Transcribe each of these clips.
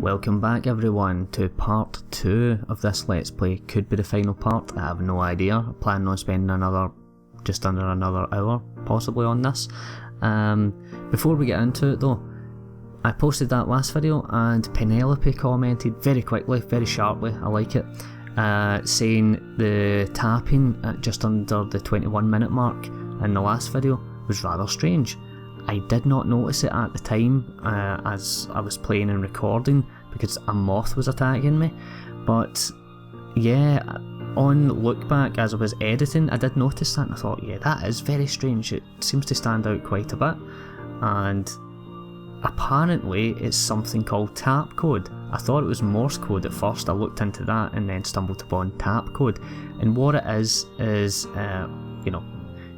Welcome back everyone to part 2 of this Let's Play. Could be the final part, I have no idea. I'm planning on spending just under another hour possibly on this. Before we get into it though, I posted that last video and Penelope commented very quickly, very sharply, I like it, saying the tapping at just under the 21-minute mark in the last video was rather strange. I did not notice it at the time as I was playing and recording because a moth was attacking me, but yeah, on look back as I was editing I did notice that and I thought, yeah, that is very strange, it seems to stand out quite a bit. And apparently it's something called tap code. I thought it was Morse code at first, I looked into that and then stumbled upon tap code, and what it is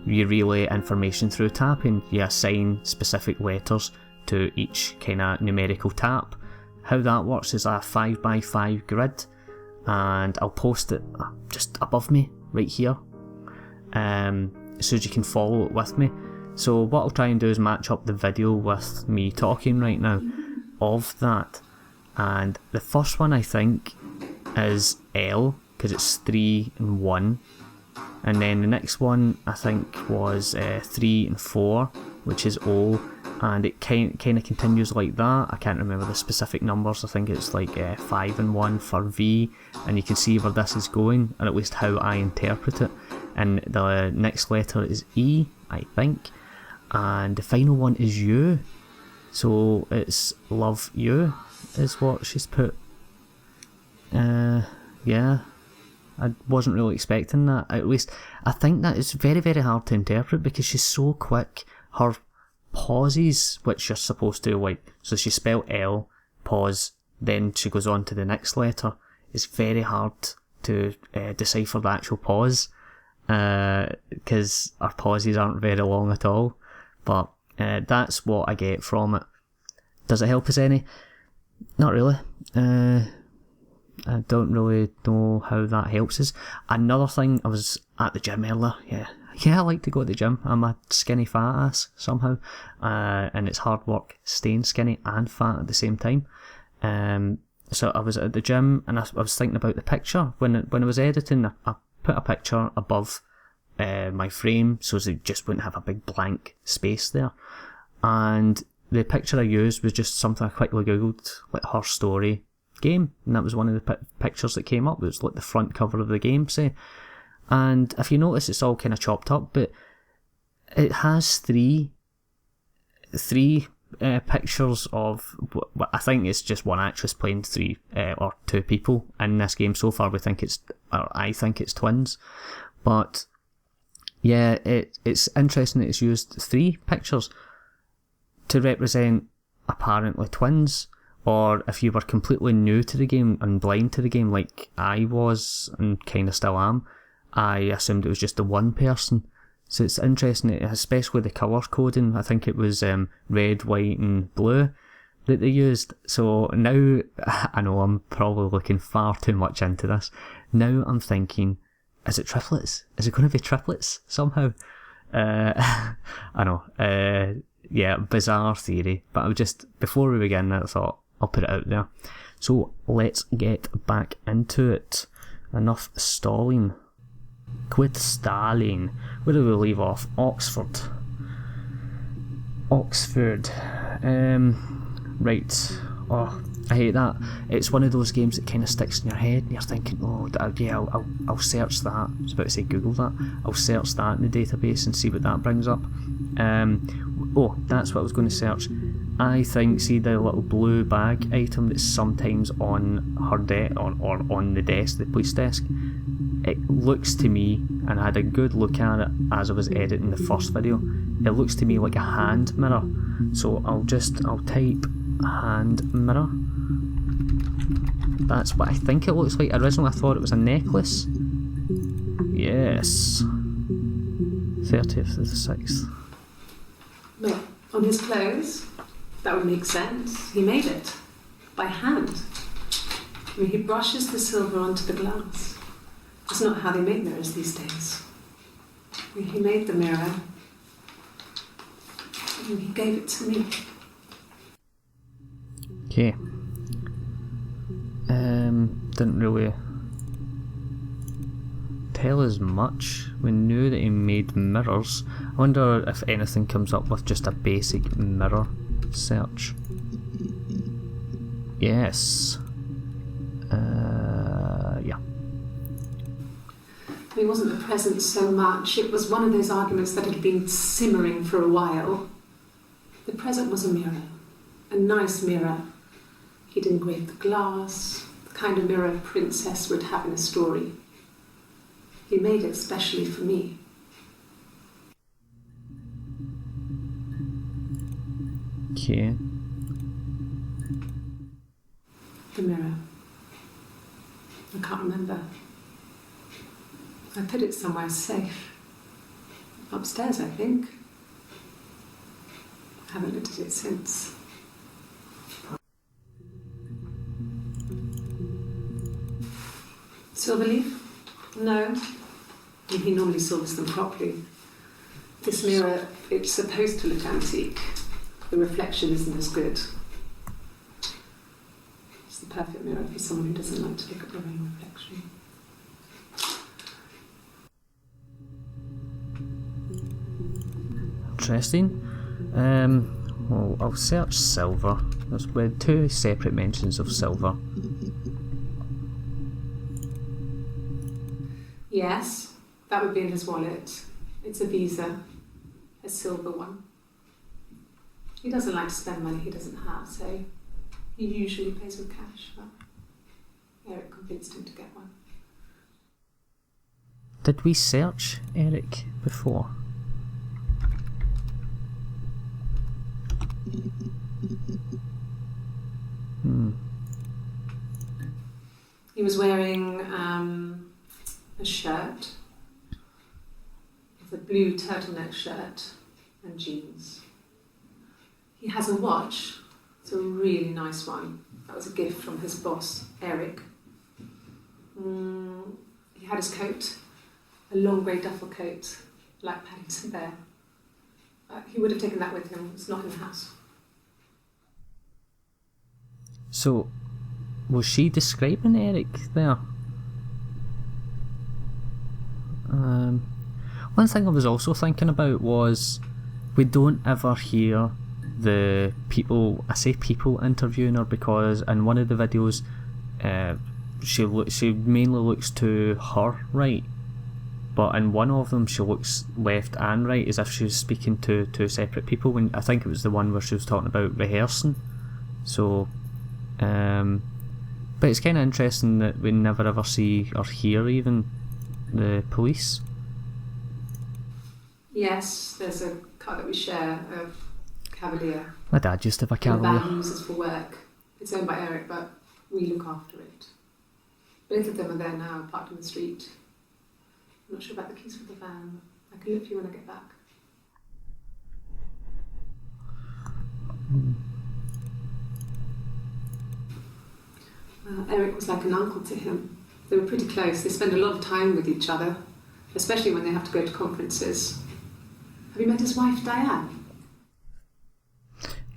you relay information through tapping. You assign specific letters to each kind of numerical tap. How that works is a 5x5 grid, and I'll post it just above me right here so you can follow it with me. So what I'll try and do is match up the video with me talking right now of that, and the first one I think is L because it's 3 and 1. And then the next one I think was 3 and 4, which is O, and it kind of continues like that. I can't remember the specific numbers, I think it's like 5 and 1 for V, and you can see where this is going, or at least how I interpret it. And the next letter is E, I think, and the final one is U, so it's love you is what she's put. Yeah. I wasn't really expecting that. At least I think that is very, very hard to interpret because she's so quick. Her pauses, which you're supposed to like, so she spelled L, pause, then she goes on to the next letter. It's very hard to decipher the actual pause because our pauses aren't very long at all. But that's what I get from it. Does it help us any? Not really. I don't really know how that helps us. Another thing, I was at the gym earlier, yeah, I like to go to the gym. I'm a skinny fat ass somehow, and it's hard work staying skinny and fat at the same time. So I was at the gym and I was thinking about the picture. When I was editing, I put a picture above my frame so they just wouldn't have a big blank space there. And the picture I used was just something I quickly googled, like her story game, and that was one of the pictures that came up. It was like the front cover of the game, say. And if you notice, it's all kind of chopped up, but it has three pictures of, I think it's just one actress playing three or two people in this game. So far I think it's twins, but yeah, it's interesting that it's used 3 pictures to represent apparently twins. Or if you were completely new to the game and blind to the game like I was and kind of still am, I assumed it was just the one person. So it's interesting, especially the colour coding. I think it was red, white and blue that they used. So now, I know I'm probably looking far too much into this. Now I'm thinking, is it triplets? Is it going to be triplets somehow? I know. Yeah, bizarre theory. But before we begin, I thought, I'll put it out there. So let's get back into it. Enough stalling. Quit stalling. Where do we leave off? Oxford. Right. Oh, I hate that. It's one of those games that kind of sticks in your head and you're thinking, oh yeah, I'll search that. I was about to say Google that. I'll search that in the database and see what that brings up. Oh, that's what I was going to search. I think, see the little blue bag item that's sometimes on her desk or on the desk, the police desk. It looks to me, and I had a good look at it as I was editing the first video, it looks to me like a hand mirror. So I'll type hand mirror. That's what I think it looks like. Originally I thought it was a necklace. Yes. 30th of the 6th. Look, on his clothes, that would make sense. He made it. By hand. I mean, he brushes the silver onto the glass. It's not how they make mirrors these days. I mean, he made the mirror. And he gave it to me. Okay. Didn't really tell us much. We knew that he made mirrors. I wonder if anything comes up with just a basic mirror search. Yes. Yeah. It wasn't the present so much. It was one of those arguments that had been simmering for a while. The present was a mirror. A nice mirror. He'd engraved the glass, the kind of mirror a princess would have in a story. He made it specially for me. Okay. The mirror. I can't remember. I put it somewhere safe. Upstairs, I think. I haven't looked at it since. Silverleaf? No. He normally silvers them properly. This mirror, it's supposed to look antique. The reflection isn't as good. It's the perfect mirror for someone who doesn't like to look at their own reflection. Interesting. Well, I'll search silver. There's been 2 separate mentions of silver. Yes, that would be in his wallet. It's a Visa, a silver one. He doesn't like to spend money he doesn't have, so he usually pays with cash, but Eric convinced him to get one. Did we search Eric before? He was wearing a shirt, with a blue turtleneck shirt and jeans. He has a watch. It's a really nice one. That was a gift from his boss, Eric. He had his coat, a long grey duffel coat, like Paddington Bear. He would have taken that with him. It's not in the house. So, was she describing Eric there? One thing I was also thinking about was we don't ever hear the people, I say people interviewing her because in one of the videos she mainly looks to her right, but in one of them she looks left and right as if she was speaking to 2 separate people. When I think it was the one where she was talking about rehearsing. So but it's kind of interesting that we never ever see or hear even the police. Yes, there's a car that we share, a Cavalier. My dad used to have a The Cavalier. van uses for work. It's owned by Eric, but we look after it. Both of them are there now, parked on the street. I'm not sure about the keys for the van. I can look for you when I get back. Eric was like an uncle to him. They were pretty close. They spend a lot of time with each other, especially when they have to go to conferences. Have you met his wife, Diane?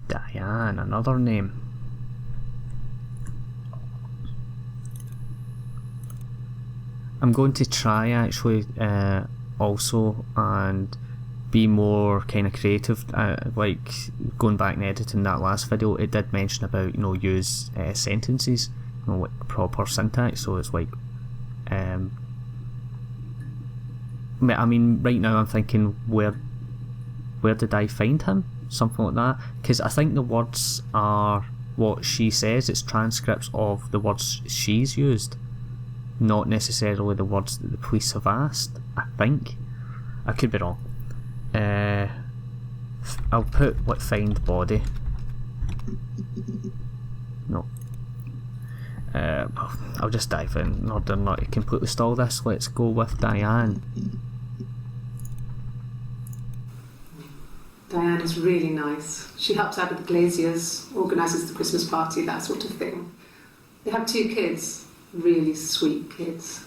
Diane, another name. I'm going to try actually also and be more kind of creative, like going back and editing that last video. It did mention about, you know, use sentences, you know, like proper syntax. So it's like I mean right now I'm thinking where did I find him, something like that, because I think the words are what she says. It's transcripts of the words she's used, not necessarily the words that the police have asked. I think I could be wrong. I'll put what find body. No. I'll just dive in in order not to completely stall this. Let's go with Diane. Diane is really nice. She helps out with the glaziers, organises the Christmas party, that sort of thing. They have 2 kids, really sweet kids.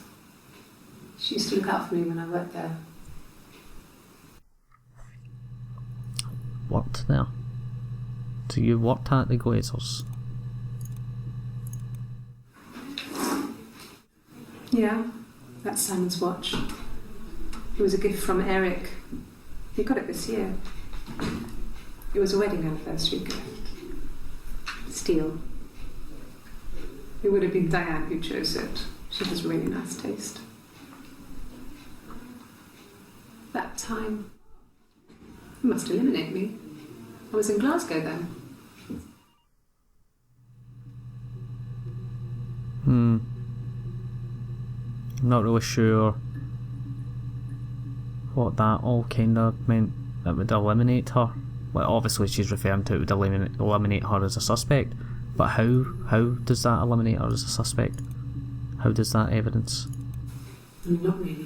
She used to look out for me when I worked there. Worked there? So you worked at the Glazers? Yeah, that's Simon's watch. It was a gift from Eric. He got it this year. It was a wedding anniversary gift. Steel. It would have been Diane who chose it. She has really nice taste. That time, it must eliminate me. I was in Glasgow then. I'm not really sure what that all kind of meant. That would eliminate her. Well, obviously she's referring to it would eliminate her as a suspect, but how does that eliminate her as a suspect? How does that evidence? Not really.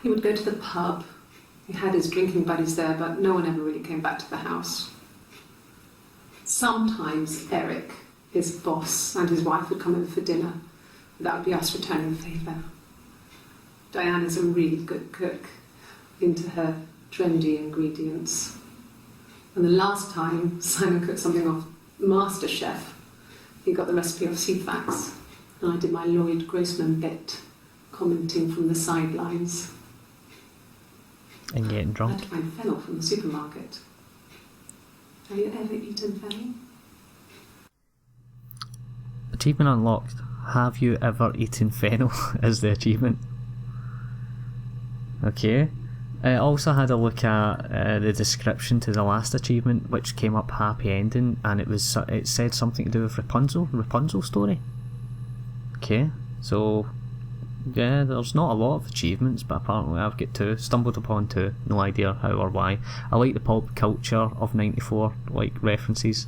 He would go to the pub. He had his drinking buddies there, but no one ever really came back to the house. Sometimes Eric, his boss, and his wife would come over for dinner. That would be us returning the favour. Diana's a really good cook, into her trendy ingredients. And the last time Simon cooked something off MasterChef, he got the recipe off Ceefax, and I did my Lloyd Grossman bit, commenting from the sidelines. And getting I drunk. had to find fennel from the supermarket. Have you ever eaten fennel? Achievement unlocked. Have you ever eaten fennel? Is the achievement. Okay. I also had a look at the description to the last achievement, which came up happy ending, and it said something to do with Rapunzel story. Okay, so yeah, there's not a lot of achievements, but apparently I've got two, stumbled upon two, no idea how or why. I like the pop culture of '94, like references,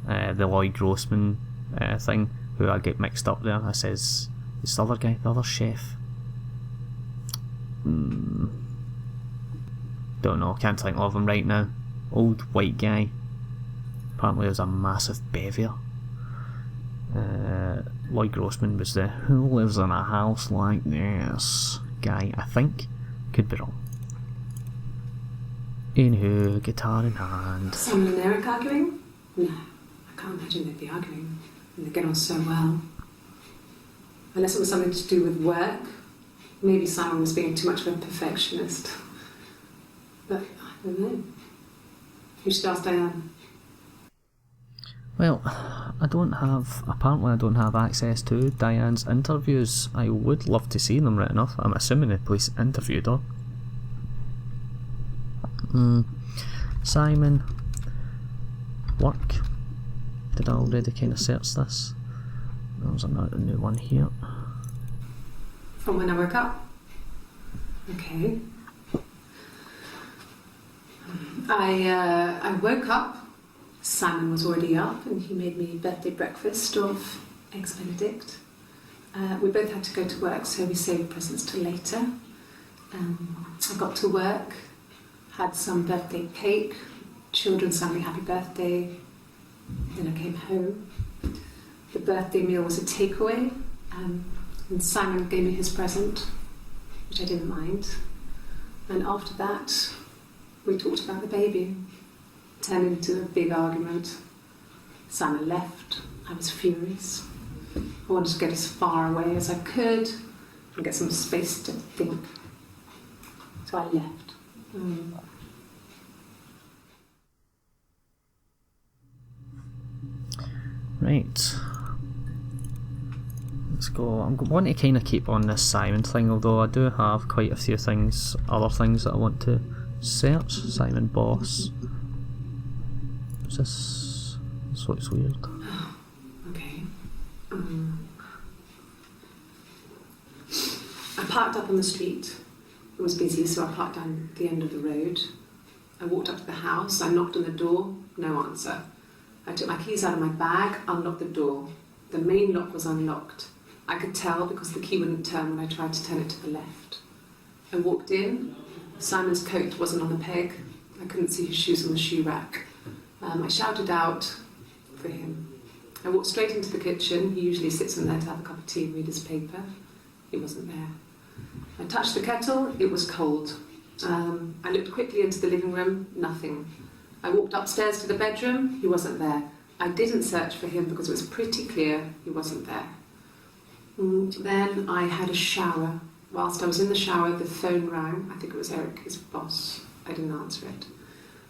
the Lloyd Grossman thing, who I get mixed up there. I says, it's the other guy, the other chef. Don't know, can't think of him right now. Old white guy. Apparently there's a massive bevier. Lloyd Grossman was the who lives in a house like this guy, I think. Could be wrong. Anywho, guitar in hand. Simon and Eric arguing? No, I can't imagine they'd be arguing. And they get on so well. Unless it was something to do with work. Maybe Simon was being too much of a perfectionist. But I don't know. You should ask Diane. Well, apparently I don't have access to Diane's interviews. I would love to see them written off. I'm assuming the police interviewed her. Simon. Work. Did I already kind of search this? There's another new one here. From when I woke up. Okay. I woke up. Simon was already up, and he made me birthday breakfast of eggs Benedict. We both had to go to work, so we saved presents till later. I got to work, had some birthday cake. Children sang me happy birthday. Then I came home. The birthday meal was a takeaway, and Simon gave me his present, which I didn't mind. And after that, we talked about the baby. Turned into a big argument. Simon left. I was furious. I wanted to get as far away as I could and get some space to think. So I left. Right. Let's go. I'm going to kind of keep on this Simon thing, although I do have quite a few things, other things that I want to search. Simon Boss. This looks weird. Okay. I parked up on the street. It was busy, so I parked down the end of the road. I walked up to the house. I knocked on the door. No answer. I took my keys out of my bag, unlocked the door. The main lock was unlocked. I could tell because the key wouldn't turn when I tried to turn it to the left. I walked in. Simon's coat wasn't on the peg. I couldn't see his shoes on the shoe rack. I shouted out for him. I walked straight into the kitchen. He usually sits in there to have a cup of tea and read his paper. He wasn't there. I touched the kettle. It was cold. I looked quickly into the living room. Nothing. I walked upstairs to the bedroom. He wasn't there. I didn't search for him because it was pretty clear he wasn't there. Then I had a shower. Whilst I was in the shower, the phone rang. I think it was Eric, his boss. I didn't answer it.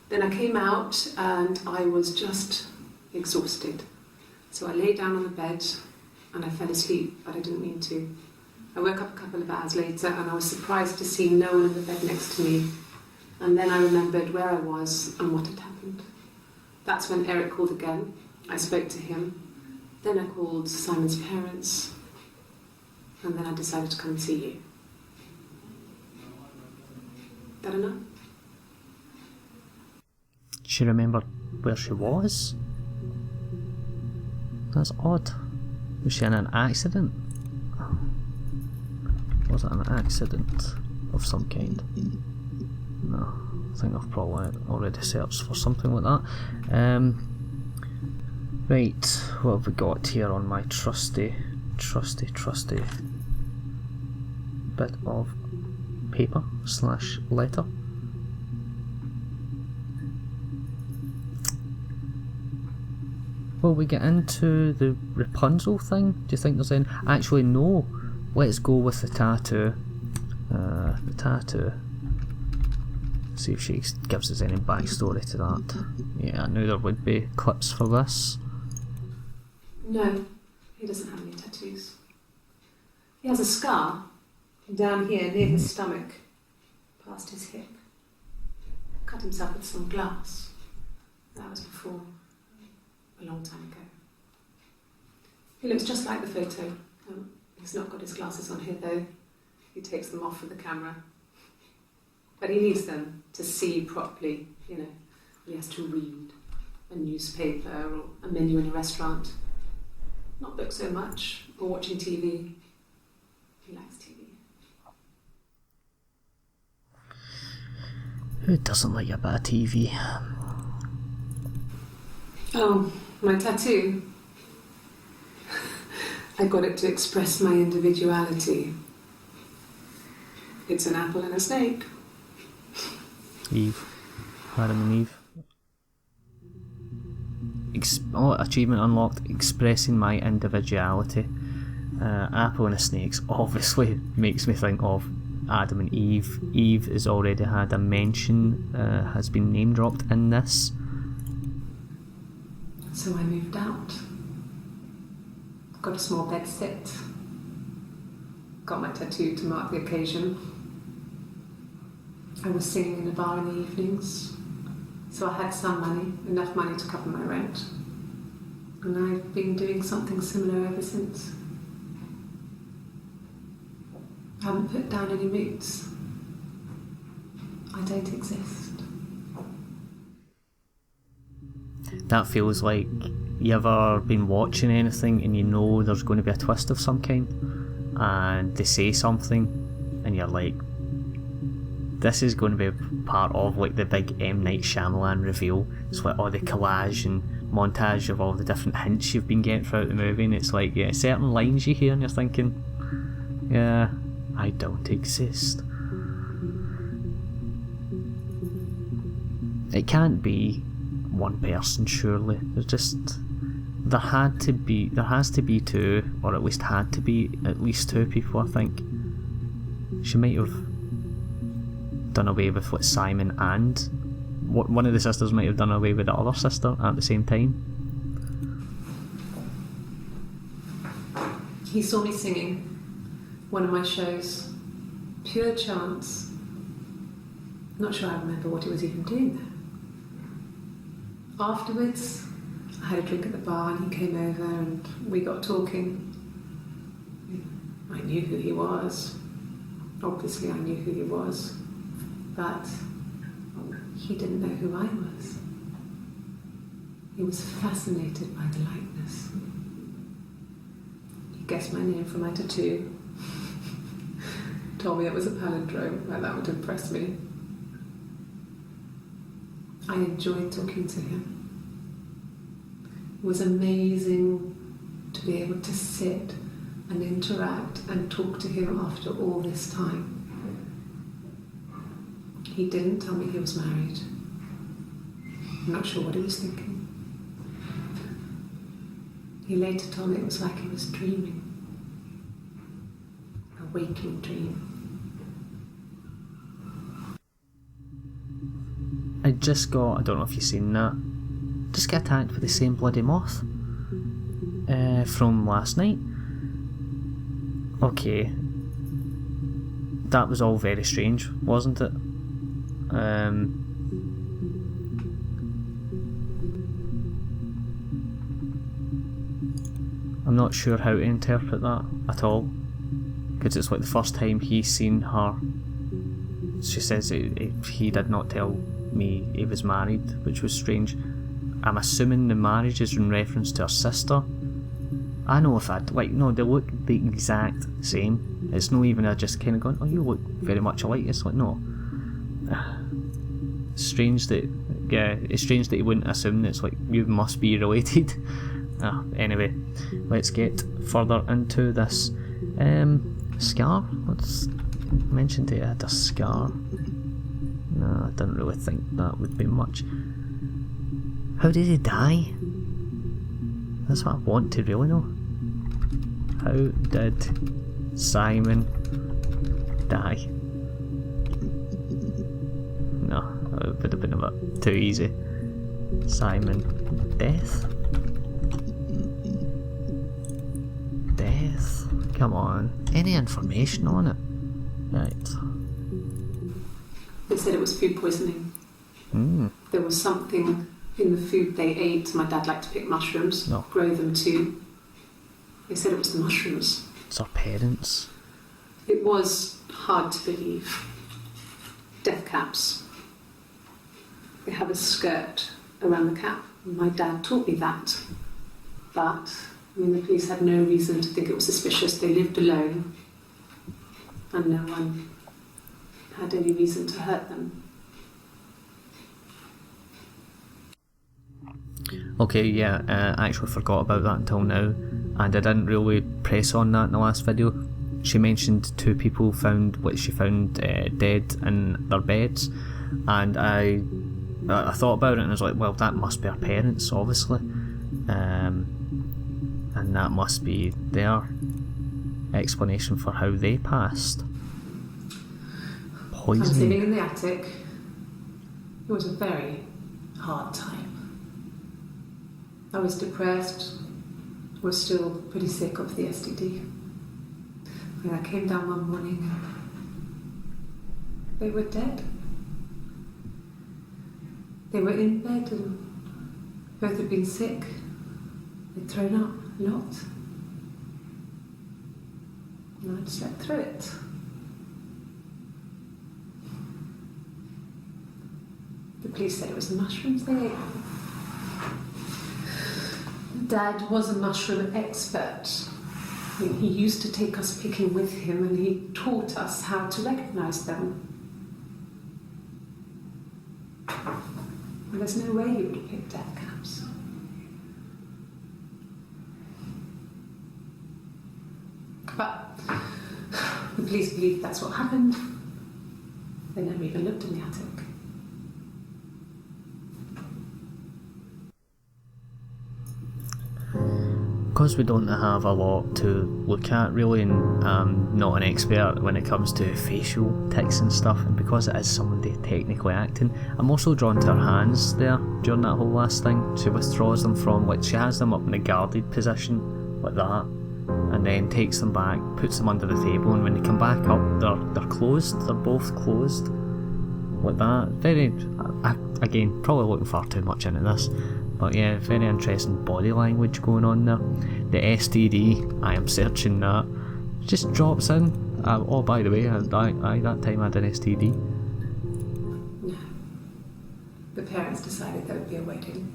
Then I came out and I was just exhausted. So I lay down on the bed and I fell asleep, but I didn't mean to. I woke up a couple of hours later and I was surprised to see no one in the bed next to me. And then I remembered where I was and what had happened. That's when Eric called again. I spoke to him. Then I called Simon's parents. And then I decided to come and see you. That enough? Do you remember where she was? That's odd. Was she in an accident? Was it an accident of some kind? No, I think I've probably already searched for something like that. Right, what have we got here on my trusty bit of paper / letter? Will we get into the Rapunzel thing? Do you think there's any? Actually, no. Let's go with the tattoo. The tattoo. See if she gives us any backstory to that. Yeah, I knew there would be clips for this. No, he doesn't have any tattoos. He has a scar down here near his stomach, past his hip. Cut himself with some glass. That was before, a long time ago. He looks just like the photo. He's not got his glasses on here though. He takes them off for the camera. But he needs them to see properly, you know. He has to read a newspaper or a menu in a restaurant. Not book so much, or watching TV. He likes TV. Who doesn't like a bit of TV? Oh, my tattoo. I got it to express my individuality. It's an apple and a snake. Eve. Adam and Eve. Achievement unlocked, expressing my individuality. Apple and a snake obviously makes me think of Adam and Eve. Eve has already had a mention, has been name dropped in this. So I moved out. Got a small bed set. Got my tattoo to mark the occasion. I was singing in a bar in the evenings, so I had some money, enough money to cover my rent. And I've been doing something similar ever since. I haven't put down any roots. I don't exist. That feels like you ever been watching anything and you know there's going to be a twist of some kind, and they say something and you're like, this is going to be part of like the big M. Night Shyamalan reveal. It's like all the collage and montage of all the different hints you've been getting throughout the movie, and it's like, yeah, certain lines you hear and you're thinking, yeah, I don't exist. It can't be one person, surely. There has to be two, or at least had to be at least two people, I think. She might have done away with what Simon and one of the sisters might have done away with the other sister at the same time. He saw me singing one of my shows. Pure chance. Not sure I remember what he was even doing there. Afterwards, I had a drink at the bar and he came over and we got talking. I knew who he was. Obviously I knew who he was. But he didn't know who I was. He was fascinated by the likeness. He guessed my name from my tattoo. Told me it was a palindrome, and that would impress me. I enjoyed talking to him. It was amazing to be able to sit and interact and talk to him after all this time. He didn't tell me he was married. I'm not sure what he was thinking. He later told me it was like he was dreaming. waking dream. I don't know if you've seen that, just got attacked with the same bloody moth from last night. Okay, that was all very strange, wasn't it? I'm not sure how to interpret that at all, because it's like the first time he's seen her. She says he did not tell me he was married, which was strange. I'm assuming the marriage is in reference to her sister. I know if I'd no, they look the exact same. It's not even just kind of going, oh, you look very much alike. It's like, no. It's strange that he wouldn't assume that it's like you must be related. Anyway, let's get further into this. Scar? What's mentioned it had a scar? No, I didn't really think that would be much. How did he die? That's what I want to really know. How did Simon die? No, it would have been a bit too easy. Simon death? Come on, any information on it? Right. They said it was food poisoning. There was something in the food they ate. My dad liked to pick mushrooms, grow them too. They said it was the mushrooms. It's our parents. It was hard to believe. Death caps. They have a skirt around the cap. My dad taught me that. But the police had no reason to think it was suspicious. They lived alone, and no one had any reason to hurt them. Okay, yeah, I actually forgot about that until now, and I didn't really press on that in the last video. She mentioned two people she found dead in their beds, and I thought about it and I was like, well, that must be her parents, obviously. And that must be their explanation for how they passed. Poisoning. I was living in the attic. It was a very hard time. I was depressed, was still pretty sick of the STD. And I came down one morning and they were dead. They were in bed and both had been sick. They'd thrown up a lot. And I'd slept through it. The police said it was the mushrooms they ate. Dad was a mushroom expert. He used to take us picking with him and he taught us how to recognise them. And there's no way he would have picked death caps. But the police believe that's what happened. They never even looked in the attic. Because we don't have a lot to look at really, and I'm not an expert when it comes to facial tics and stuff, and because it is somebody technically acting, I'm also drawn to her hands there during that whole last thing. She withdraws them from, she has them up in a guarded position like that, and then takes them back, puts them under the table, and when they come back up they're closed, they're both closed like that. Very, again, probably looking far too much into this. But yeah, very interesting body language going on there. The STD, I am searching that. Just drops in. Oh, by the way, that time I had an STD. No. The parents decided there would be a wedding.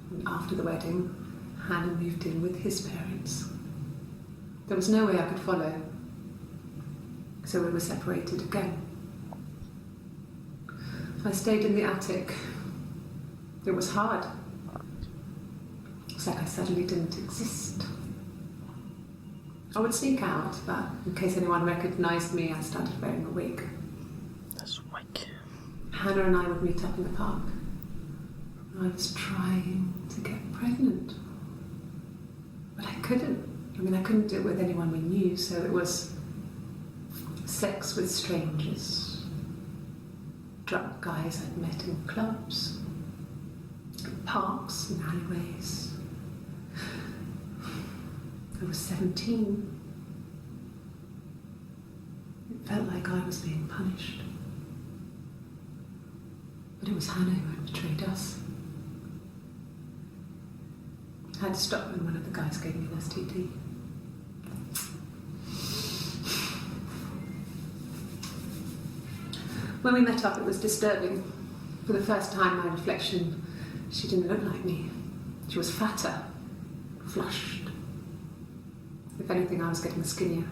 And after the wedding, Hannah moved in with his parents. There was no way I could follow. So we were separated again. I stayed in the attic. It was hard. It's like I suddenly didn't exist. I would sneak out, but in case anyone recognised me, I started wearing a wig. That's wig. Hannah and I would meet up in the park. I was trying to get pregnant. But I couldn't. I couldn't do it with anyone we knew, so it was sex with strangers, drunk guys I'd met in clubs, parks and alleyways. I was 17. It felt like I was being punished. But it was Hannah who had betrayed us. I had to stop when one of the guys gave me an STD. When we met up, it was disturbing. For the first time, my reflection, she didn't look like me. She was fatter, flushed. If anything, I was getting skinnier.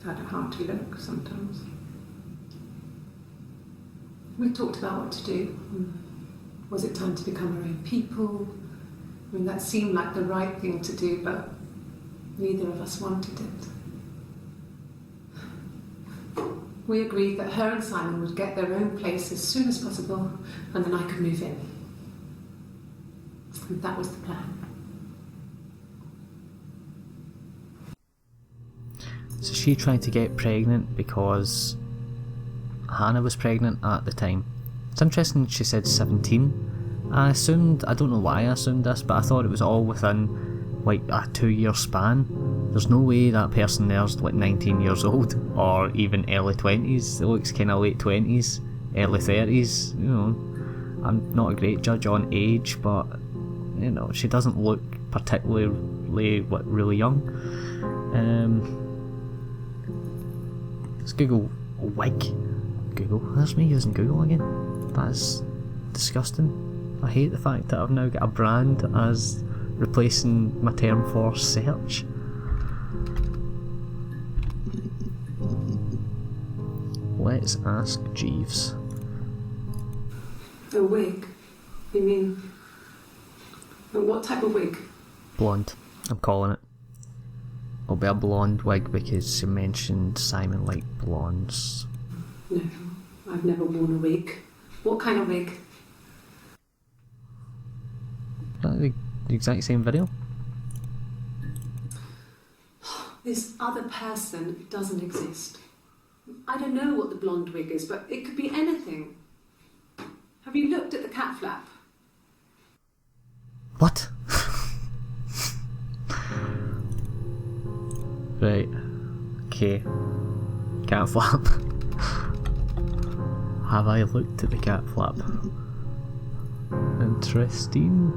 I found it hard to look sometimes. We talked about what to do. Was it time to become our own people? I mean, that seemed like the right thing to do, but neither of us wanted it. We agreed that her and Simon would get their own place as soon as possible, and then I could move in. And that was the plan. So she tried to get pregnant because Hannah was pregnant at the time. It's interesting she said 17. I don't know why I assumed this, but I thought it was all within like a 2-year span. There's no way that person there's like 19 years old or even early 20s. It looks kind of late 20s, early 30s, you know. I'm not a great judge on age, but you know, she doesn't look particularly really young. Let's Google wig. Google. There's me using Google again. That is disgusting. I hate the fact that I've now got a brand as replacing my term for search. Let's ask Jeeves. A wig? You mean... what type of wig? Blonde. I'm calling it. It'll be a blonde wig because she mentioned Simon liked blondes. No, I've never worn a wig. What kind of wig? Is that the exact same video? This other person doesn't exist. I don't know what the blonde wig is, but it could be anything. Have you looked at the cat flap? What? Right. Okay. Cat flap. Have I looked at the cat flap? Interesting.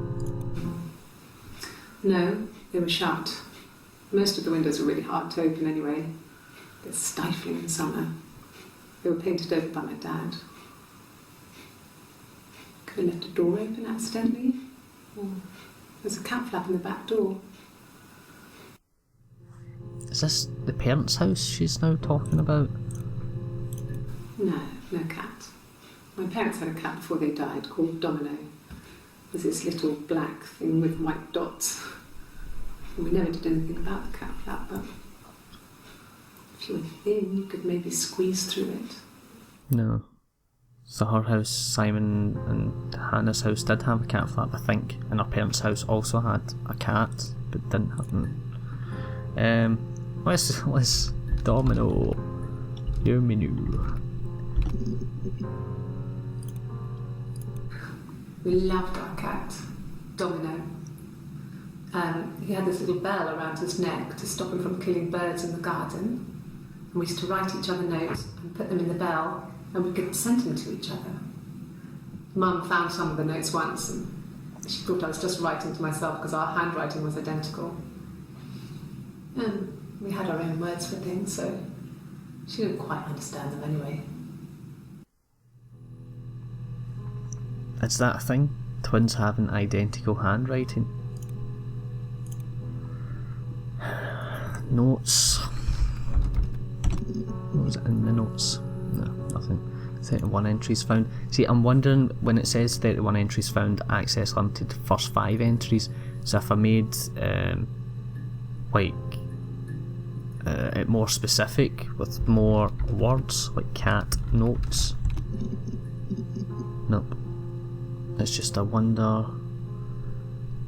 No, they were shut. Most of the windows were really hard to open anyway. They're stifling in summer. They were painted over by my dad. Could have left a door open accidentally. Or there's a cat flap in the back door. Is this the parents' house she's now talking about? No cat. My parents had a cat before they died called Domino. It was this little black thing with white dots. And we never did anything about the cat flap, but if you were thin, you could maybe squeeze through it. No. So her house, Simon and Hannah's house did have a cat flap, I think, and her parents' house also had a cat, but didn't have them. Let's Domino. Your menu. We loved our cat, Domino. He had this little bell around his neck to stop him from killing birds in the garden. And we used to write each other notes and put them in the bell, and we could send them to each other. Mum found some of the notes once, and she thought I was just writing to myself because our handwriting was identical. And we had our own words for things, so she didn't quite understand them anyway. Is that a thing? Twins having identical handwriting? Notes. What was it in the notes? No, nothing. 31 entries found. See, I'm wondering when it says 31 entries found, access limited first 5 entries. So if I made it more specific with more words, like cat notes. Nope. It's just I wonder.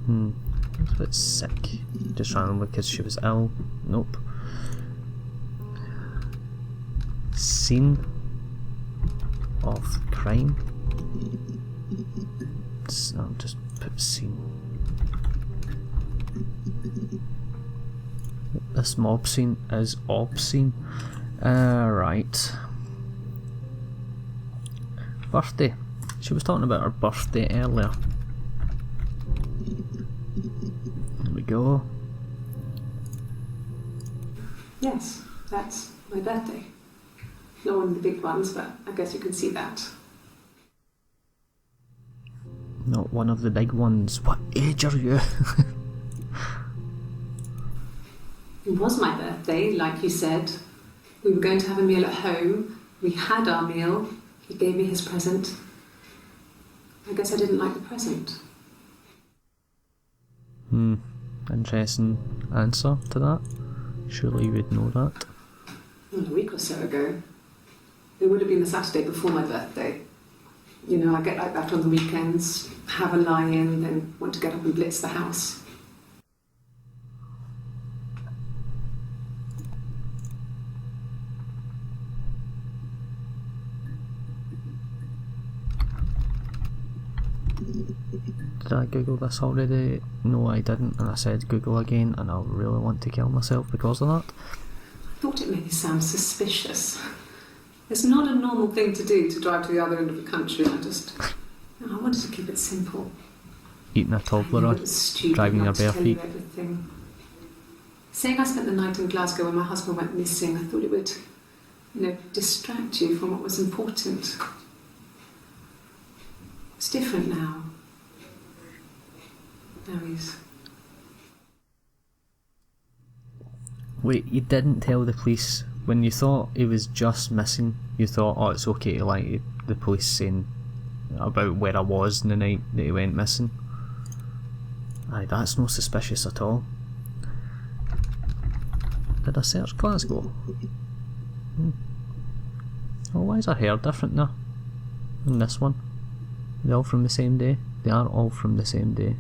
It's a bit sick. Just randomly because she was ill. Nope. scene of crime. I'll just put scene. This mob scene is obscene. Right. Birthday. She was talking about her birthday earlier. There we go. Yes, that's my birthday. Not one of the big ones, but I guess you can see that. Not one of the big ones. What age are you? It was my birthday, like you said. We were going to have a meal at home. We had our meal. He gave me his present. I guess I didn't like the present. Interesting answer to that. Surely you would know that. Well, a week or so ago. It would have been the Saturday before my birthday. You know, I get like that on the weekends, have a lie-in, then want to get up and blitz the house. Did I Google this already? No, I didn't, and I said Google again, and I really want to kill myself because of that. I thought it made me sound suspicious. It's not a normal thing to do, to drive to the other end of the country. I wanted to keep it simple. Eating a Toblerone, driving your bare feet. Saying I spent the night in Glasgow when my husband went missing, I thought it would, distract you from what was important. It's different now. Now he's... Wait, you didn't tell the police when you thought he was just missing? You thought, oh, it's okay to lie to the police saying about where I was the night that he went missing? Aye, that's no suspicious at all. Did I search Glasgow? Oh, why is her hair different now? In this one? They're all from the same day? They are all from the same day.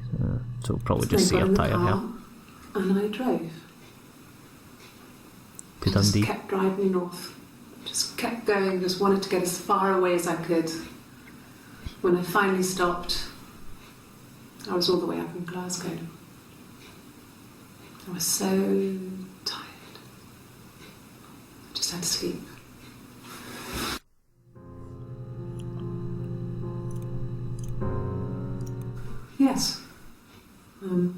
So it'll probably just say her tyre hair. And I drove. To Dundee. Just kept driving north. Just kept going, just wanted to get as far away as I could. When I finally stopped, I was all the way up in Glasgow. I was so tired. I just had to sleep. Yes. I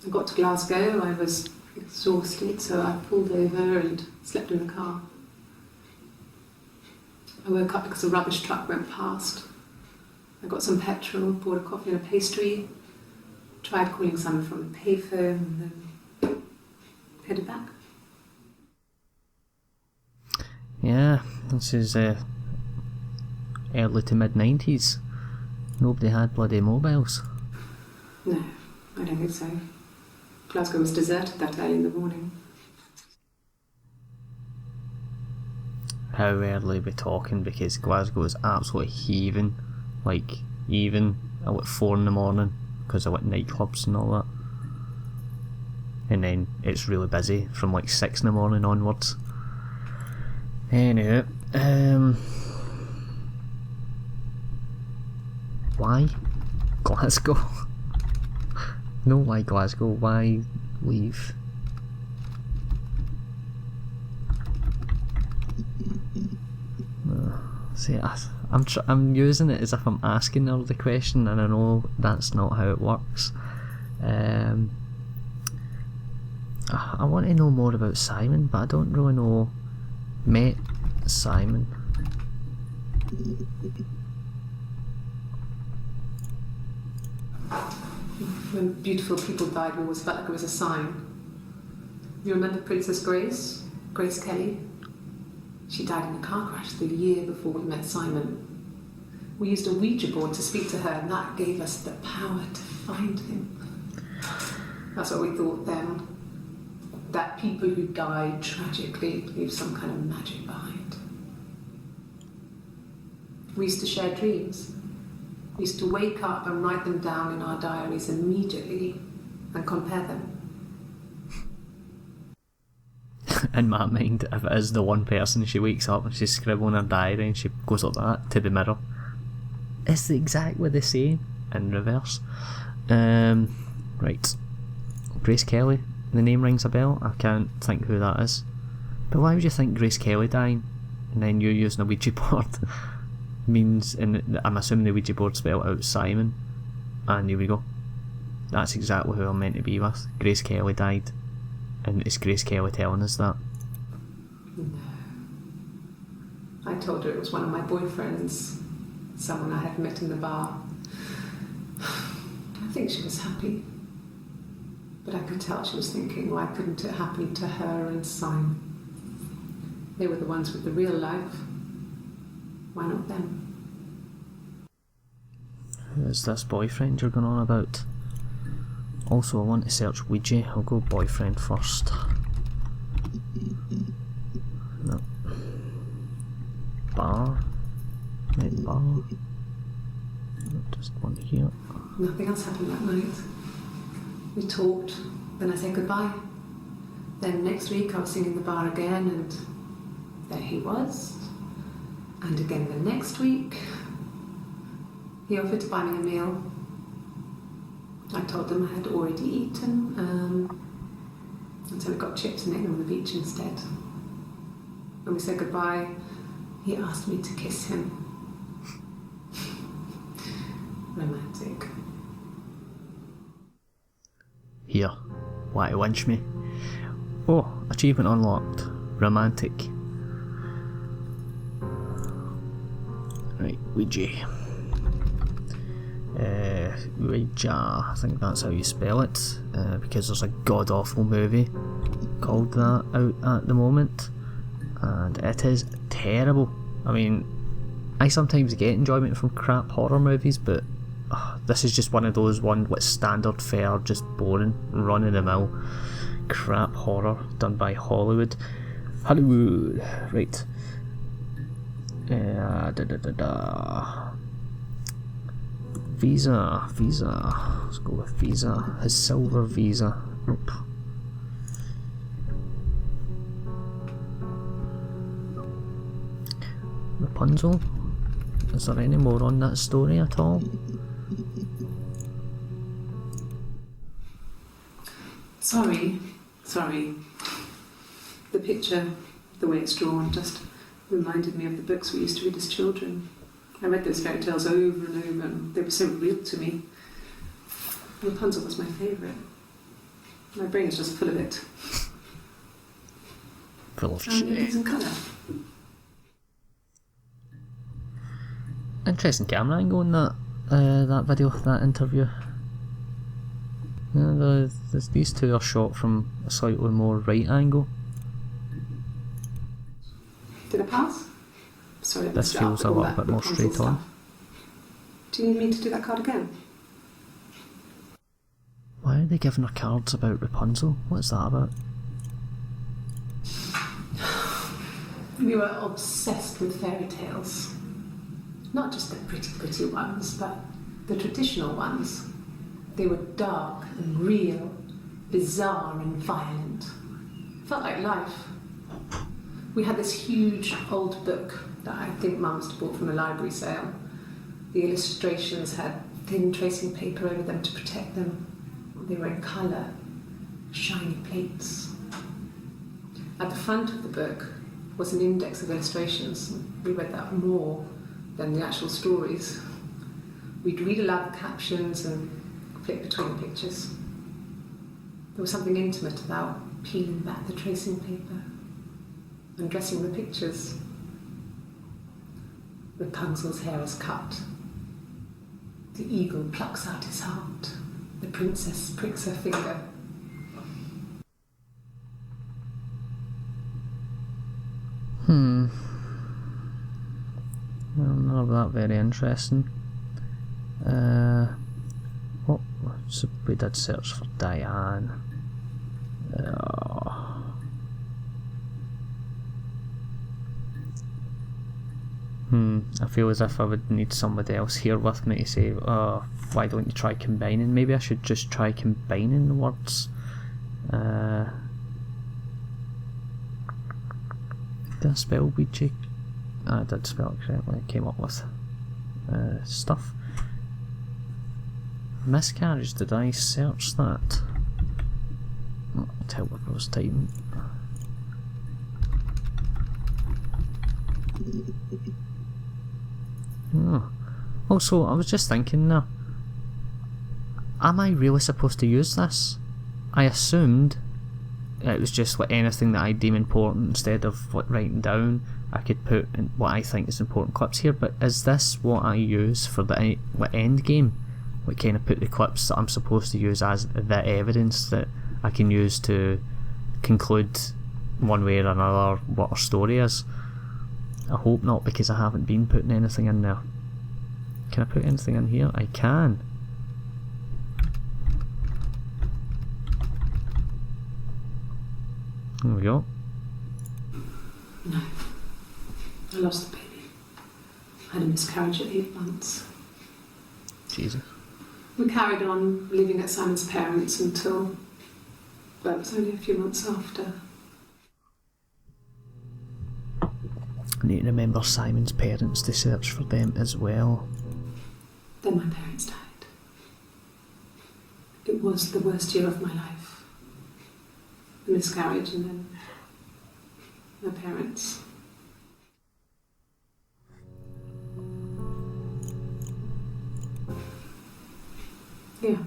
got to Glasgow, I was exhausted, so I pulled over and slept in the car. I woke up because a rubbish truck went past. I got some petrol, bought a coffee and a pastry, tried calling someone from the payphone, and then headed back. Yeah, this is early to mid-90s. Nobody had bloody mobiles. No, I don't think so. Glasgow was deserted that early in the morning. How early are we talking? Because Glasgow is absolutely heaving. Like, even at like 4 in the morning because of like nightclubs and all that. And then it's really busy from like 6 in the morning onwards. Anyway, why Glasgow? No, why Glasgow? Why leave? See, I'm using it as if I'm asking her the question, and I know that's not how it works. I want to know more about Simon, but I don't really know. Met Simon. When beautiful people died, we always felt like it was a sign. You remember Princess Grace? Grace Kelly? She died in a car crash the year before we met Simon. We used a Ouija board to speak to her, and that gave us the power to find him. That's what we thought then. That people who died tragically leave some kind of magic behind. We used to share dreams. We used to wake up and write them down in our diaries immediately and compare them. in my mind, if it is the one person, she wakes up and she's scribbling her diary and she goes like that to the mirror. It's exactly the same in reverse. Right. Grace Kelly. The name rings a bell. I can't think who that is. But why would you think Grace Kelly dying and then you're using a Ouija board means, and I'm assuming the Ouija board spelled out Simon, and here we go. That's exactly who I'm meant to be with. Grace Kelly died, and it's Grace Kelly telling us that. No. I told her it was one of my boyfriends, someone I had met in the bar. I think she was happy, but I could tell she was thinking, why couldn't it happen to her and Simon? They were the ones with the real life. Why not them? Who is this boyfriend you're going on about? Also, I want to search Ouija. I'll go boyfriend first. No. Bar. Night bar. No, just one here. Nothing else happened that night. We talked, then I said goodbye. Then next week I was singing the bar again, and there he was. And again the next week, he offered to buy me a meal. I told him I had already eaten, and so we got chips and ate them on the beach instead. When we said goodbye, he asked me to kiss him. Romantic. Here. Why winch me? Oh, achievement unlocked. Romantic. Right, Ouija. Ouija, I think that's how you spell it, because there's a god-awful movie called that out at the moment, and it is terrible. I mean, I sometimes get enjoyment from crap horror movies, but this is just one of those ones with standard fare, just boring, run-of-the-mill crap horror done by Hollywood. Right. Visa. Let's go with Visa. His silver Visa. Nope. Rapunzel? Is there any more on that story at all? Sorry. The picture, the way it's drawn, just reminded me of the books we used to read as children. I read those fairy tales over and over, and they were so real to me. Rapunzel was my favourite. My brain's just full of it. Full of And it's in colour. Interesting camera angle in that video, that interview. Yeah, these two are shot from a slightly more right angle. Did I pass? Sorry, This feels a little bit more straight on. Do you need me to do that card again? Why are they giving her cards about Rapunzel? What's that about? We were obsessed with fairy tales. Not just the pretty ones, but the traditional ones. They were dark and real, bizarre and violent. Felt like life. We had this huge old book that I think Mum must have bought from a library sale. The illustrations had thin tracing paper over them to protect them. They were in colour, shiny plates. At the front of the book was an index of illustrations. We read that more than the actual stories. We'd read aloud the captions and flip between the pictures. There was something intimate about peeling back the tracing paper, undressing the pictures. Rapunzel's hair is cut. The eagle plucks out his heart. The princess pricks her finger. Well, none of that very interesting. So we did search for Diane. I feel as if I would need somebody else here with me to say, why don't you try combining? Maybe I should just try combining the words. Did I spell Ouija? I did spell it correctly. I came up with stuff. Miscarriage, did I search that? Oh, tell what I was typing. Oh. Also, I was just thinking now, am I really supposed to use this? I assumed it was just like anything that I deem important. Instead of like writing down, I could put in what I think is important clips here, but is this what I use for the like, end game? Like kind of put the clips that I'm supposed to use as the evidence that I can use to conclude one way or another what our story is. I hope not, because I haven't been putting anything in there. Can I put anything in here? I can. There we go. No. I lost the baby. I had a miscarriage at 8 months. Jesus. We carried on living at Simon's parents until, well, it was only a few months after. I need to remember Simon's parents to search for them as well. Then my parents died. It was the worst year of my life. A miscarriage and then my parents. Yeah.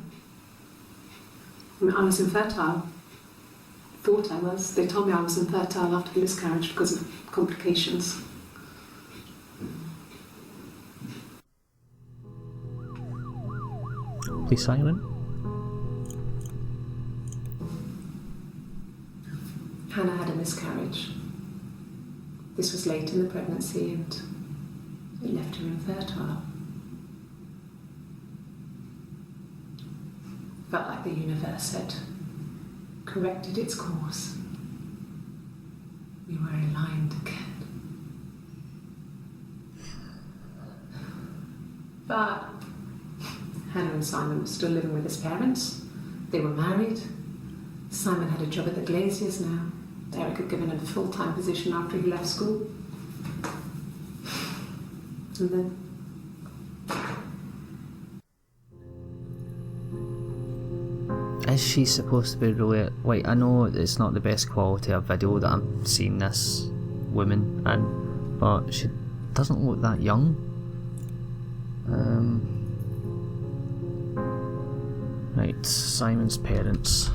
I mean, I was infertile. Thought I was. They told me I was infertile after the miscarriage because of complications. Please silent. Hannah had a miscarriage. This was late in the pregnancy and it left her infertile. Felt like the universe had corrected its course. We were aligned again. But Hannah and Simon were still living with his parents. They were married. Simon had a job at the Glaziers now. Eric had given him a full-time position after he left school. And then... Is she supposed to be really... Like, I know it's not the best quality of video that I'm seeing this woman in, but she doesn't look that young. Right, Simon's parents.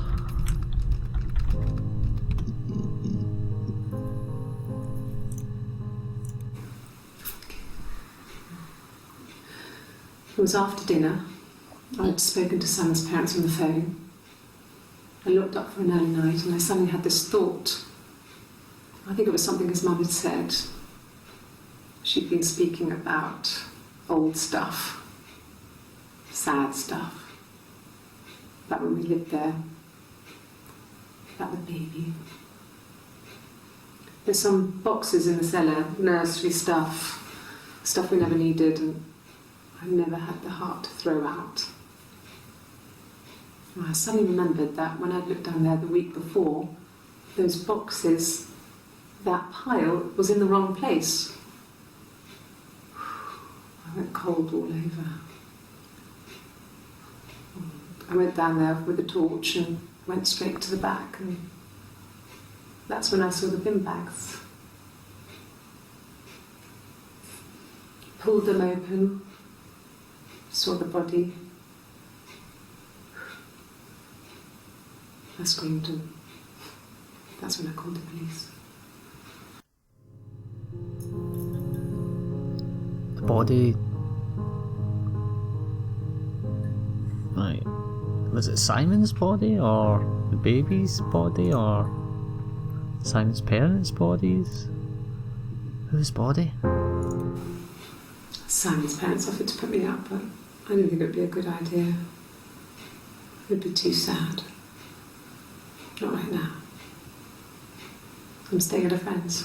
It was after dinner. I'd spoken to Simon's parents on the phone. I looked up for an early night and I suddenly had this thought. I think it was something his mum had said. She'd been speaking about old stuff, sad stuff, about when we lived there, about the baby. There's some boxes in the cellar, nursery stuff we never needed, and I never had the heart to throw out. And I suddenly remembered that when I'd looked down there the week before, those boxes, that pile was in the wrong place. I went cold all over. I went down there with a torch and went straight to the back, and that's when I saw the bin bags. Pulled them open, saw the body. I screamed, and that's when I called the police. The body... Right. Was it Simon's body, or the baby's body, or Simon's parents' bodies? Whose body? Simon's parents offered to put me up, but I didn't think it would be a good idea. It would be too sad. Not right now. I'm staying at a friend's.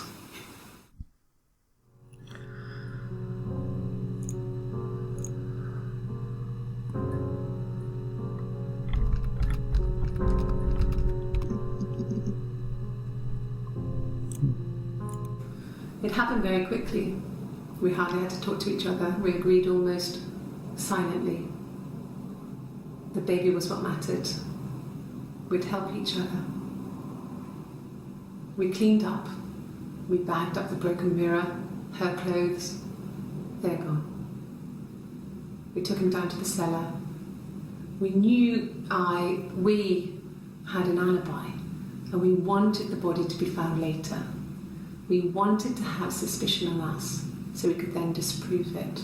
It happened very quickly. We hardly had to talk to each other. We agreed almost silently. The baby was what mattered. We'd help each other. We cleaned up. We bagged up the broken mirror, her clothes. They're gone. We took him down to the cellar. We had an alibi, and we wanted the body to be found later. We wanted to have suspicion on us, so we could then disprove it,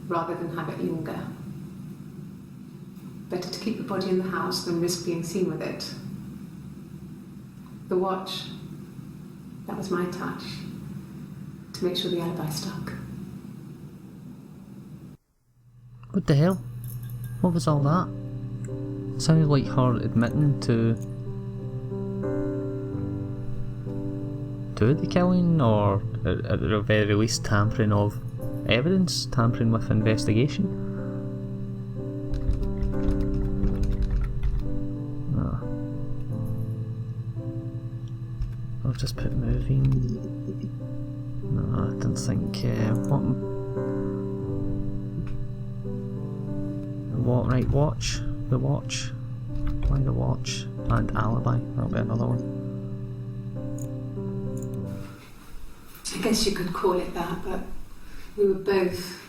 rather than have it linger. Better to keep the body in the house than risk being seen with it. The watch, that was my touch, to make sure the alibi stuck. What the hell? What was all that? Sounded like her admitting to the killing, or at the very least tampering of evidence, tampering with investigation. No. I'll just put moving. No, I don't think. What? Right, watch. The watch. Why the watch? And alibi. That'll be another one. I guess you could call it that, but we were both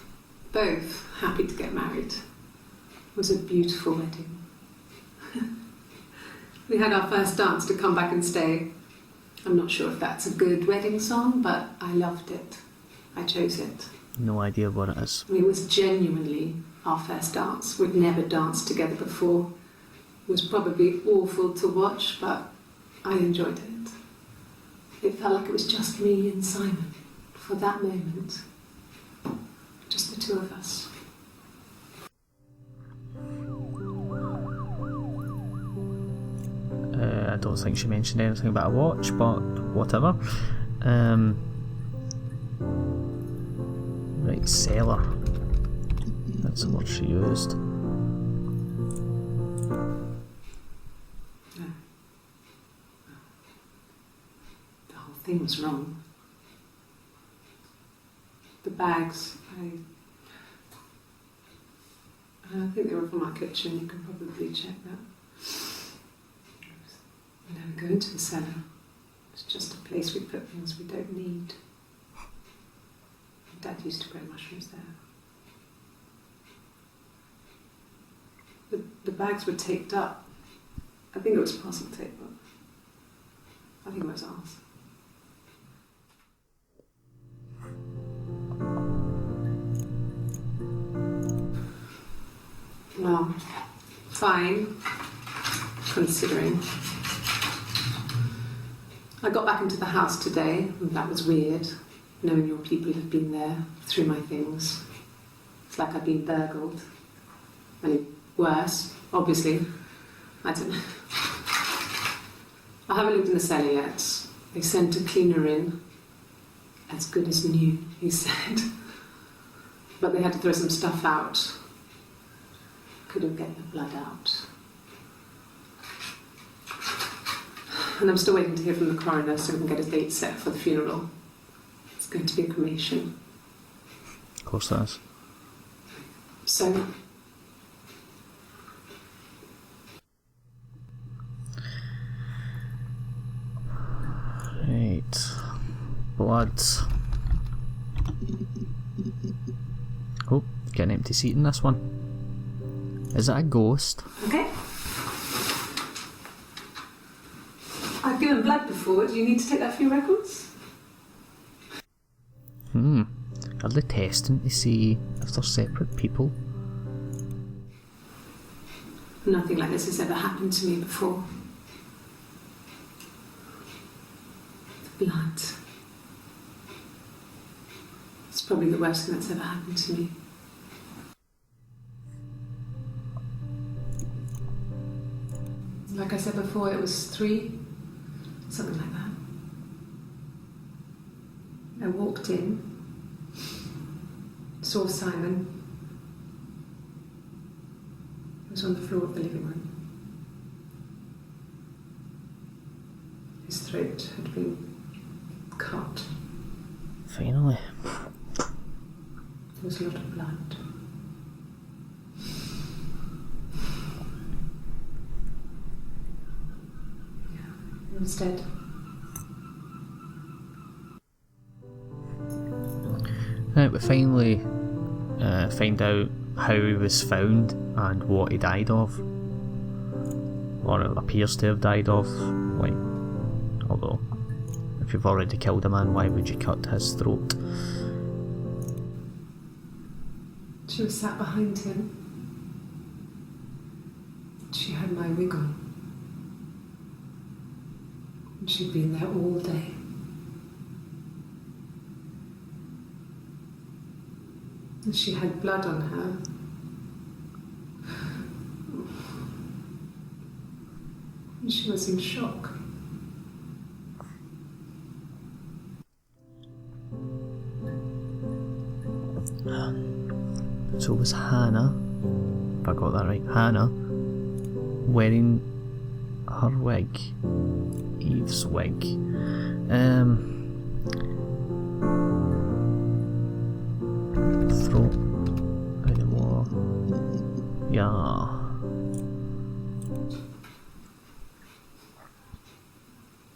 happy to get married. It was a beautiful wedding. We had our first dance to Come Back and Stay. I'm not sure if that's a good wedding song, but I loved it. I chose it. No idea what it is. It was genuinely our first dance. We'd never danced together before. It was probably awful to watch, but I enjoyed it. It felt like it was just me and Simon for that moment. Just the two of us. I don't think she mentioned anything about a watch, but whatever. Right, cellar. That's the word she used. No. The whole thing was wrong. The bags, I think they were from our kitchen. You can probably check that. We never go into the cellar. It's just a place we put things we don't need. Dad used to grow mushrooms there. The bags were taped up. I think it was parcel tape, but I think it was ours. Well, fine, considering. I got back into the house today, and that was weird, knowing your people have been there through my things. It's like I've been burgled. I mean, worse, obviously. I don't know. I haven't looked in the cellar yet. They sent a cleaner in. As good as new, he said. But they had to throw some stuff out. Couldn't get the blood out. And I'm still waiting to hear from the coroner so we can get a date set for the funeral. It's going to be a cremation. Of course that is. So... Right. Blood. Oh, get an empty seat in this one. Is it a ghost? Okay. I've given blood before. Do you need to take that for your records? Are they testing to see if they're separate people? Nothing like this has ever happened to me before. The blood. It's probably the worst thing that's ever happened to me. Like I said before, it was 3, something like that. I walked in, saw Simon. He was on the floor of the living room. His throat had been cut. Finally. There was a lot of blood. Yeah, he was dead. Right, we finally find out how he was found and what he died of. Or it appears to have died of. Like, although, if you've already killed a man, why would you cut his throat? She was sat behind him. She had my wig on. And she'd been there all day. And she had blood on her. And she was in shock. So was Hannah, if I got that right, Hannah wearing her wig, Eve's wig. Throat anymore. Yeah.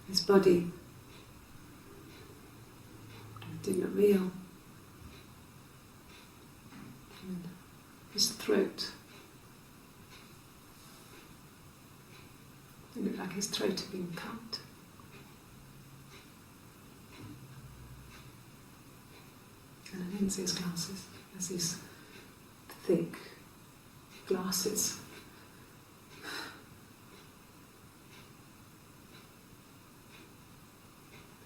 His body did not real. And his throat. It looked like his throat had been cut. And I didn't see his glasses. There's these thick glasses.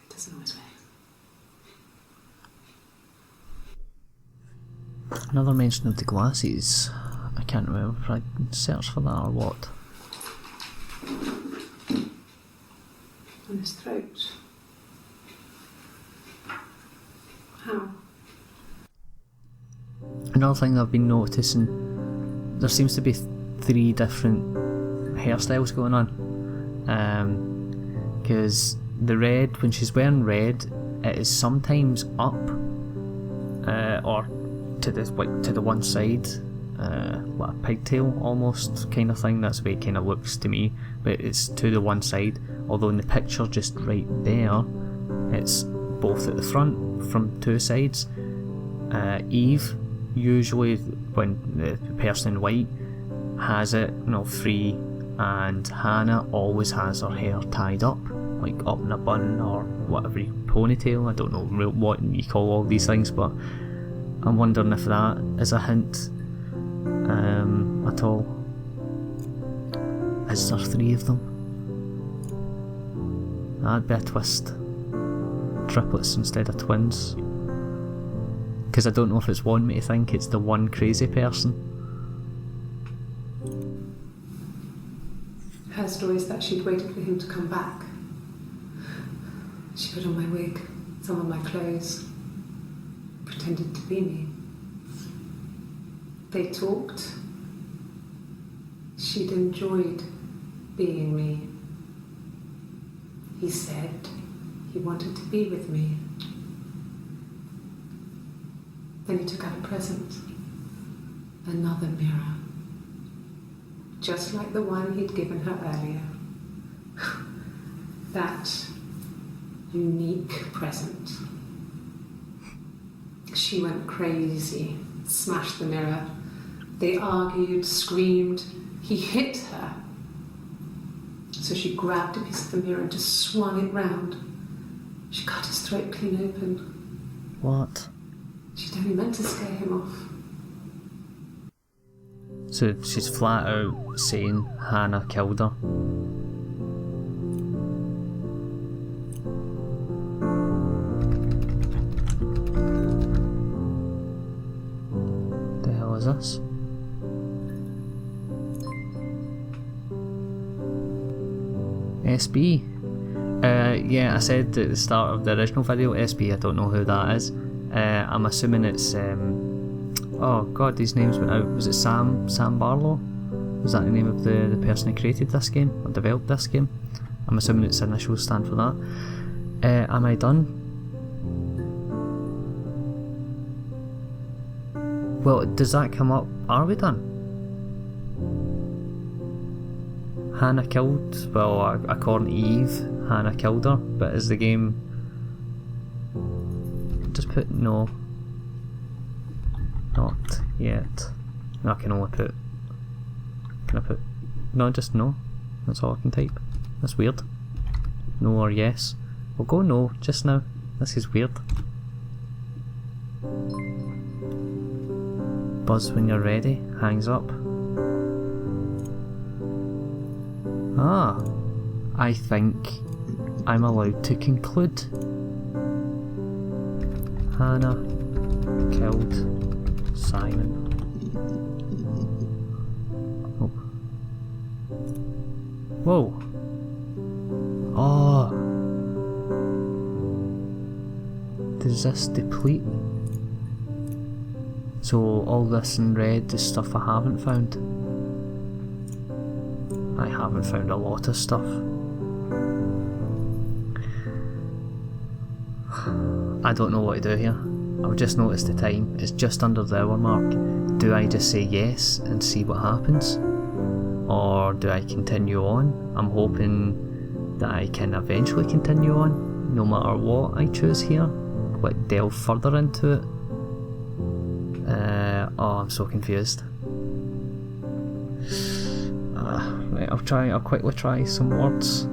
He doesn't always wear. Another mention of the glasses. I can't remember if I searched for that or what. On his throat. How? Another thing I've been noticing, there seems to be 3 different hairstyles going on. Because the red, when she's wearing red, it is sometimes up or to the one side, like a pigtail almost kind of thing. That's the way it kind of looks to me, but it's to the one side. Although in the picture just right there, it's both at the front from 2 sides. Eve, usually when the person in white has it, free, and Hannah always has her hair tied up, like up in a bun or whatever, ponytail. I don't know what you call all these things, but I'm wondering if that is a hint at all. Is there 3 of them? That'd be a twist. Triplets instead of twins. Because I don't know if it's wanting me to think it's the one crazy person. Her story is that she'd waited for him to come back. She put on my wig, some of my clothes, pretended to be me. They talked. She'd enjoyed being me. He said he wanted to be with me. Then he took out a present. Another mirror. Just like the one he'd given her earlier. That unique present. She went crazy, smashed the mirror. They argued, screamed. He hit her. So she grabbed a piece of the mirror and just swung it round. She cut his throat clean open. What? She'd only meant to scare him off. So she's flat out saying Hannah killed her. The hell is this? SB. Yeah, I said at the start of the original video, SB, I don't know who that is. I'm assuming it's, oh god, these names went out. Was it Sam Barlow? Was that the name of the person who created this game, or developed this game? I'm assuming its initials stand for that. Am I done? Well, does that come up? Are we done? Hannah killed, well, according to Eve, Hannah killed her, but is the game... Just put no. Not yet. No, I can only put... Can I put... No, just no. That's all I can type. That's weird. No or yes. We'll go no, just now. This is weird. Buzz when you're ready. Hangs up. Ah, I think I'm allowed to conclude. Hannah killed Simon. Oh. Whoa. Oh. Does this deplete? So all this in red is stuff I haven't found. I haven't found a lot of stuff. I don't know what to do here. I've just noticed the time. It's just under the hour mark. Do I just say yes and see what happens? Or do I continue on? I'm hoping that I can eventually continue on, no matter what I choose here. Like delve further into it. Oh, I'm so confused. Right, I'll quickly try some words.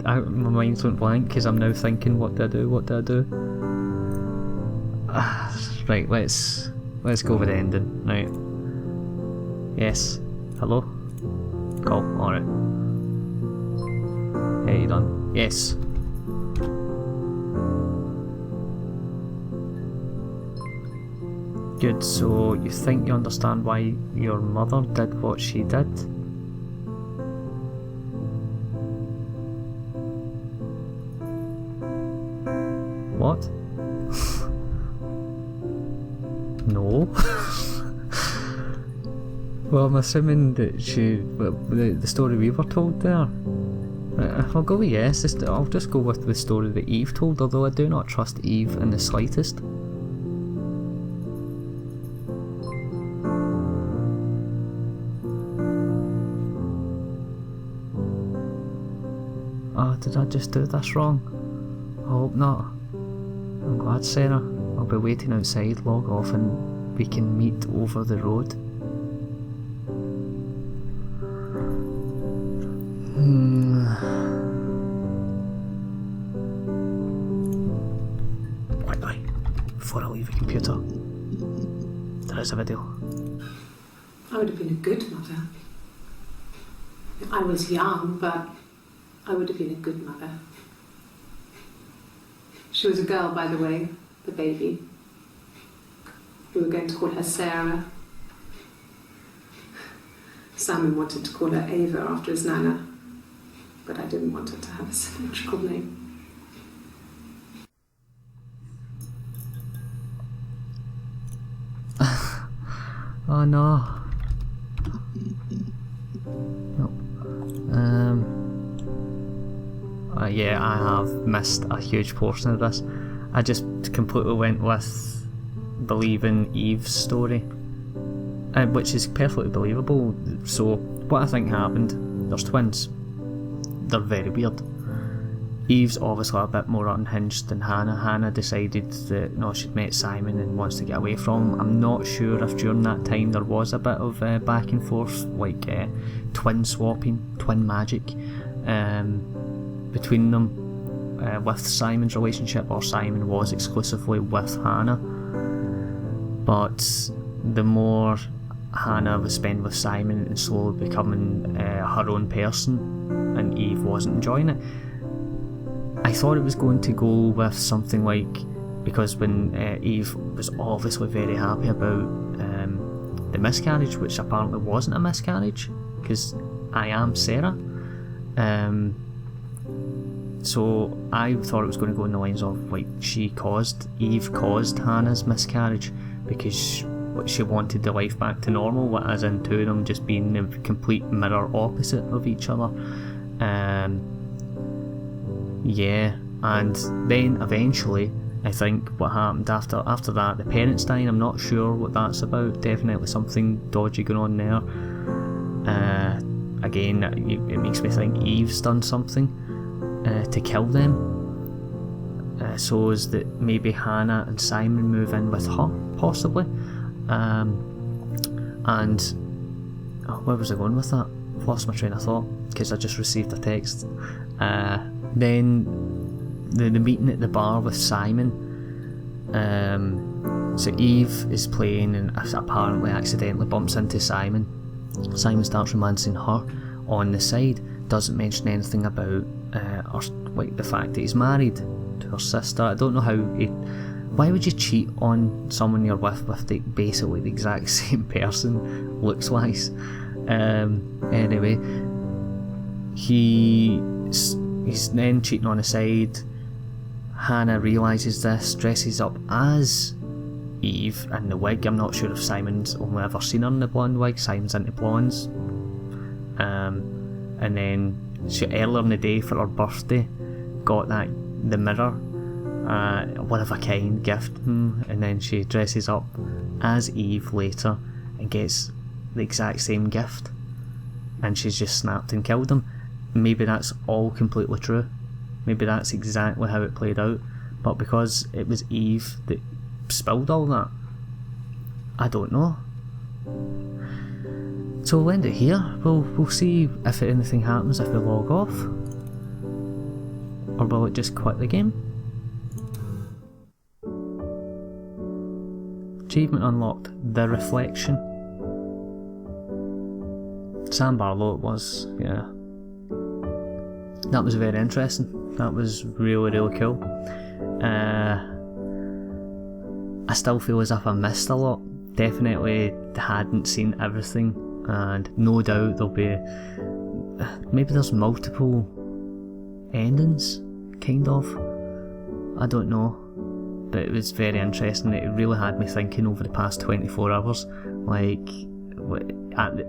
My mind's went blank because I'm now thinking, what do I do? Right, let's go with the ending. Right. Yes. Hello? Call. Alright. Hey, you done? Yes. Good, so you think you understand why your mother did what she did? What? No. Well, I'm assuming that the story we were told there. I'll go with yes. I'll just go with the story that Eve told, although I do not trust Eve in the slightest. Oh, did I just do this wrong? I hope not. I'm glad, Sarah. I'll be waiting outside, log off and we can meet over the road. Quickly, before I leave the computer, there is a video. I would have been a good mother. I was young, but I would have been a good mother. She was a girl, by the way, the baby. We were going to call her Sarah. Simon wanted to call her Ava after his nana, but I didn't want her to have a symmetrical name. Oh no. Nope. Yeah, I have missed a huge portion of this. I just completely went with believing Eve's story, which is perfectly believable. So what I think happened, there's twins. They're very weird. Eve's obviously a bit more unhinged than Hannah. Hannah decided that no, she'd met Simon and wants to get away from him. I'm not sure if during that time there was a bit of back and forth, like twin swapping, twin magic between them with Simon's relationship, or Simon was exclusively with Hannah. But the more Hannah was spending with Simon and slowly becoming her own person, and Eve wasn't enjoying it, I thought it was going to go with something like, because when Eve was obviously very happy about the miscarriage, which apparently wasn't a miscarriage, because I am Sarah. So I thought it was going to go in the lines of like Eve caused Hannah's miscarriage because she wanted the life back to normal, as in two of them just being the complete mirror opposite of each other. Yeah, and then eventually, I think what happened after that, the parents dying, I'm not sure what that's about. Definitely something dodgy going on there. Again, it makes me think Eve's done something to kill them. So is that maybe Hannah and Simon move in with her, possibly. And where was I going with that? I've lost my train of thought because I just received a text. Then the meeting at the bar with Simon. So Eve is playing and apparently accidentally bumps into Simon. Simon starts romancing her on the side. Doesn't mention anything about the fact that he's married to her sister. I don't know how. Why would you cheat on someone you're with basically the exact same person, looks wise? Anyway, he's then cheating on the side. Hannah realises this, dresses up as Eve in the wig. I'm not sure if Simon's only ever seen her in the blonde wig. Simon's into blondes. And then she, earlier in the day for her birthday, got the mirror, one of a kind gift, and then she dresses up as Eve later and gets the exact same gift, and she's just snapped and killed him. Maybe that's all completely true. Maybe that's exactly how it played out, but because it was Eve that spilled all that, I don't know. So we'll end it here. We'll see if anything happens if we log off, or will it just quit the game? Achievement unlocked, The Reflection. Sam Barlow it was, yeah. That was very interesting. That was really, really cool. I still feel as if I missed a lot. Definitely hadn't seen everything, and no doubt there'll be, maybe there's multiple endings, kind of. I don't know, but it was very interesting. It really had me thinking over the past 24 hours. Like,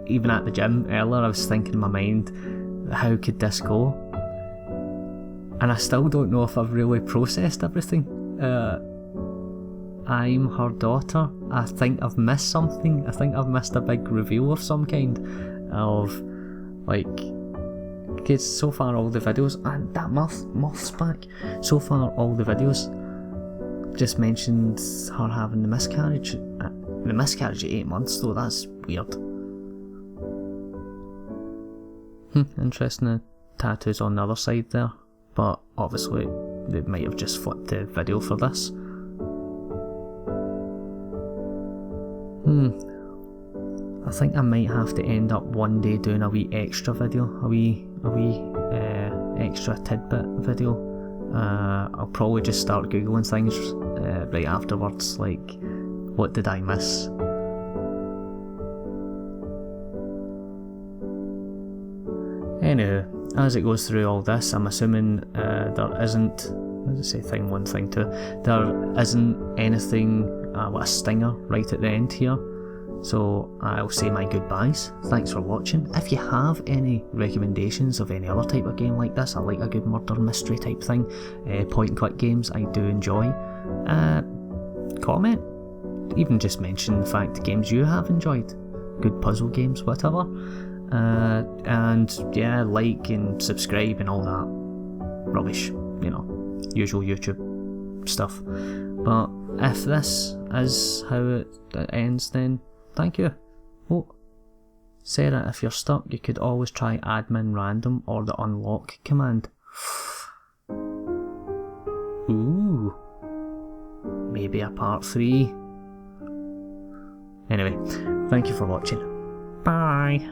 even at the gym earlier, I was thinking in my mind, how could this go? And I still don't know if I've really processed everything. I'm her daughter. I think I've missed something. I think I've missed a big reveal of some kind. Because so far all the videos, and that moth's back. So far all the videos just mentioned her having the miscarriage. The miscarriage at 8 months though, that's weird. Interesting, tattoos on the other side there. But obviously they might have just flipped the video for this. I think I might have to end up one day doing a wee extra video, a wee extra tidbit video. I'll probably just start googling things right afterwards, like what did I miss? Anyway, as it goes through all this, I'm assuming there isn't, let's say thing 1, thing 2, there isn't anything, a stinger right at the end here. So I'll say my goodbyes. Thanks for watching. If you have any recommendations of any other type of game like this, I like a good murder mystery type thing, point and click games I do enjoy, comment, even just mention the fact games you have enjoyed, good puzzle games, whatever. And yeah, like and subscribe and all that rubbish, you know, usual YouTube stuff. But if this is how it ends, then thank you. Oh, Sarah, if you're stuck, you could always try admin random or the unlock command. Ooh, maybe a part 3. Anyway, thank you for watching. Bye.